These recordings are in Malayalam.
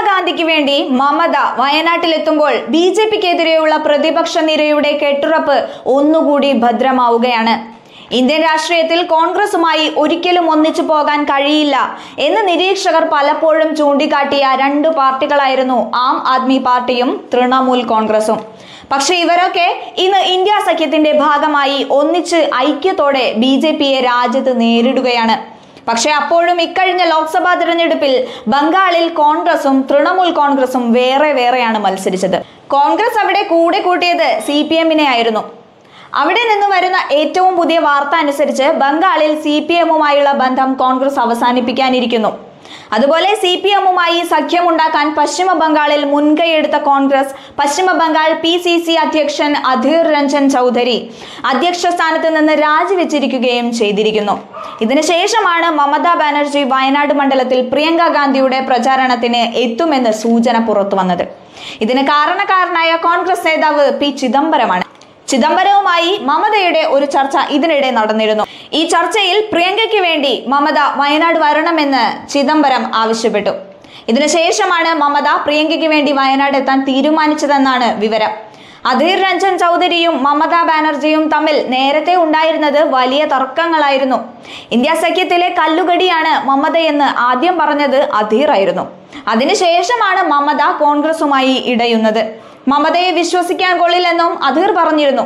ഗാന്ധിക്ക് വേണ്ടി മമത വയനാട്ടിലെത്തുമ്പോൾ ബിജെപിക്കെതിരെയുള്ള പ്രതിപക്ഷ നിരയുടെ കെട്ടുറപ്പ് ഒന്നുകൂടി ഭദ്രമാവുകയാണ്. ഇന്ത്യൻ രാഷ്ട്രീയത്തിൽ കോൺഗ്രസുമായി ഒരിക്കലും ഒന്നിച്ചു പോകാൻ കഴിയില്ല എന്ന് നിരീക്ഷകർ പലപ്പോഴും ചൂണ്ടിക്കാട്ടിയ രണ്ട് പാർട്ടികളായിരുന്നു ആം ആദ്മി പാർട്ടിയും തൃണമൂൽ കോൺഗ്രസും. പക്ഷെ ഇവരൊക്കെ ഇന്ന് ഇന്ത്യ സഖ്യത്തിന്റെ ഭാഗമായി ഒന്നിച്ച് ഐക്യത്തോടെ ബിജെപിയെ രാജ്യത്ത് നേരിടുകയാണ്. പക്ഷെ അപ്പോഴും ഇക്കഴിഞ്ഞ ലോക്സഭാ തിരഞ്ഞെടുപ്പിൽ ബംഗാളിൽ കോൺഗ്രസും തൃണമൂൽ കോൺഗ്രസും വേറെയാണ് മത്സരിച്ചത്. കോൺഗ്രസ് അവിടെ കൂടെ കൂട്ടിയത് CPM-നെ ആയിരുന്നു. അവിടെ നിന്ന് വരുന്ന ഏറ്റവും പുതിയ വാർത്ത അനുസരിച്ച് ബംഗാളിൽ CPM-ഉമായുള്ള ബന്ധം കോൺഗ്രസ് അവസാനിപ്പിക്കാനിരിക്കുന്നു. അതുപോലെ CPM-ഉമായി സഖ്യമുണ്ടാക്കാൻ പശ്ചിമ ബംഗാളിൽ മുൻകൈയെടുത്ത കോൺഗ്രസ് പശ്ചിമ ബംഗാൾ PCC അധ്യക്ഷൻ അധീർ രഞ്ജൻ ചൗധരി അധ്യക്ഷ സ്ഥാനത്ത് നിന്ന് രാജിവെച്ചിരിക്കുകയും ചെയ്തിരിക്കുന്നു. ഇതിനുശേഷമാണ് മമതാ ബാനർജി വയനാട് മണ്ഡലത്തിൽ പ്രിയങ്ക ഗാന്ധിയുടെ പ്രചാരണത്തിന് എത്തുമെന്ന് സൂചന പുറത്തു വന്നത്. ഇതിന് കാരണക്കാരനായ കോൺഗ്രസ് നേതാവ് P. ചിദംബരമാണ്. ചിദംബരവുമായി മമതയുടെ ഒരു ചർച്ച ഇതിനിടെ നടന്നിരുന്നു. ഈ ചർച്ചയിൽ പ്രിയങ്കയ്ക്ക് വേണ്ടി മമത വയനാട് വരണമെന്ന് ചിദംബരം ആവശ്യപ്പെട്ടു. ഇതിനുശേഷമാണ് മമത പ്രിയങ്കയ്ക്ക് വേണ്ടി വയനാട് എത്താൻ തീരുമാനിച്ചതെന്നാണ് വിവരം. അധീർ രഞ്ജൻ ചൗധരിയും മമതാ ബാനർജിയും തമ്മിൽ നേരത്തെ ഉണ്ടായിരുന്നത് വലിയ തർക്കങ്ങളായിരുന്നു. ഇന്ത്യ സഖ്യത്തിലെ കല്ലുകടിയാണ് മമതയെന്ന് ആദ്യം പറഞ്ഞത് അധീർ ആയിരുന്നു. അതിനുശേഷമാണ് മമത കോൺഗ്രസുമായി ഇടയുന്നത്. മമതയെ വിശ്വസിക്കാൻ കൊള്ളില്ലെന്നും അധീർ പറഞ്ഞിരുന്നു.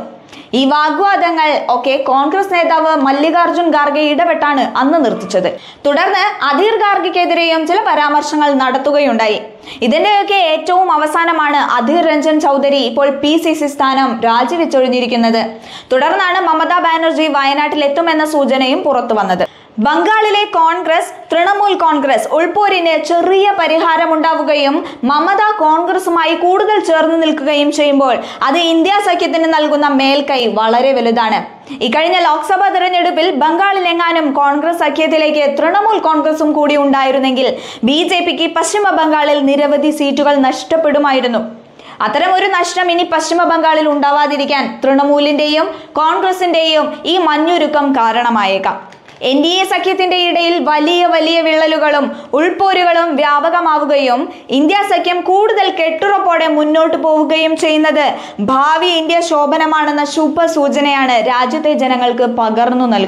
ഈ വാഗ്വാദങ്ങൾ ഒക്കെ കോൺഗ്രസ് നേതാവ് മല്ലികാർജുൻ ഖാർഗെ ഇടപെട്ടാണ് അന്ന് നിർത്തിച്ചത്. തുടർന്ന് അധീർ ഖാർഗെക്കെതിരെയും ചില പരാമർശങ്ങൾ നടത്തുകയുണ്ടായി. ഇതിന്റെയൊക്കെ ഏറ്റവും അവസാനമാണ് അധീർ രഞ്ജൻ ചൗധരി ഇപ്പോൾ PCC സ്ഥാനം രാജിവെച്ചൊഴിഞ്ഞിരിക്കുന്നത്. തുടർന്നാണ് മമതാ ബാനർജി വയനാട്ടിൽ എത്തുമെന്ന സൂചനയും പുറത്തു വന്നത്. ബംഗാളിലെ കോൺഗ്രസ് തൃണമൂൽ കോൺഗ്രസ് ഉൾപോരിന് ചെറിയ പരിഹാരമുണ്ടാവുകയും മമത കോൺഗ്രസുമായി കൂടുതൽ ചേർന്ന് നിൽക്കുകയും ചെയ്യുമ്പോൾ അത് ഇന്ത്യ സഖ്യത്തിന് നൽകുന്ന മേൽക്കൈ വളരെ വലുതാണ്. ഇക്കഴിഞ്ഞ ലോക്സഭാ തെരഞ്ഞെടുപ്പിൽ ബംഗാളിലെങ്ങാനും കോൺഗ്രസ് സഖ്യത്തിലേക്ക് തൃണമൂൽ കോൺഗ്രസും കൂടി ഉണ്ടായിരുന്നെങ്കിൽ BJPക്ക് പശ്ചിമ ബംഗാളിൽ നിരവധി സീറ്റുകൾ നഷ്ടപ്പെടുമായിരുന്നു. അത്തരം ഒരു നഷ്ടം ഇനി പശ്ചിമ ബംഗാളിൽ ഉണ്ടാവാതിരിക്കാൻ തൃണമൂലിന്റെയും കോൺഗ്രസിന്റെയും ഈ മഞ്ഞുരുക്കം കാരണമായേക്കാം. NDA സഖ്യത്തിന്റെ ഇടയിൽ വലിയ വിള്ളലുകളും ഉൾപോരുകളും വ്യാപകമാവുകയും ഇന്ത്യ സഖ്യം കൂടുതൽ കെട്ടുറപ്പോടെ മുന്നോട്ട് പോവുകയും ചെയ്യുന്നത് ഭാവി ഇന്ത്യ ശോഭനമാണെന്ന ശുഭ സൂചനയാണ് രാജ്യത്തെ ജനങ്ങൾക്ക് പകർന്നു നൽകുന്നത്.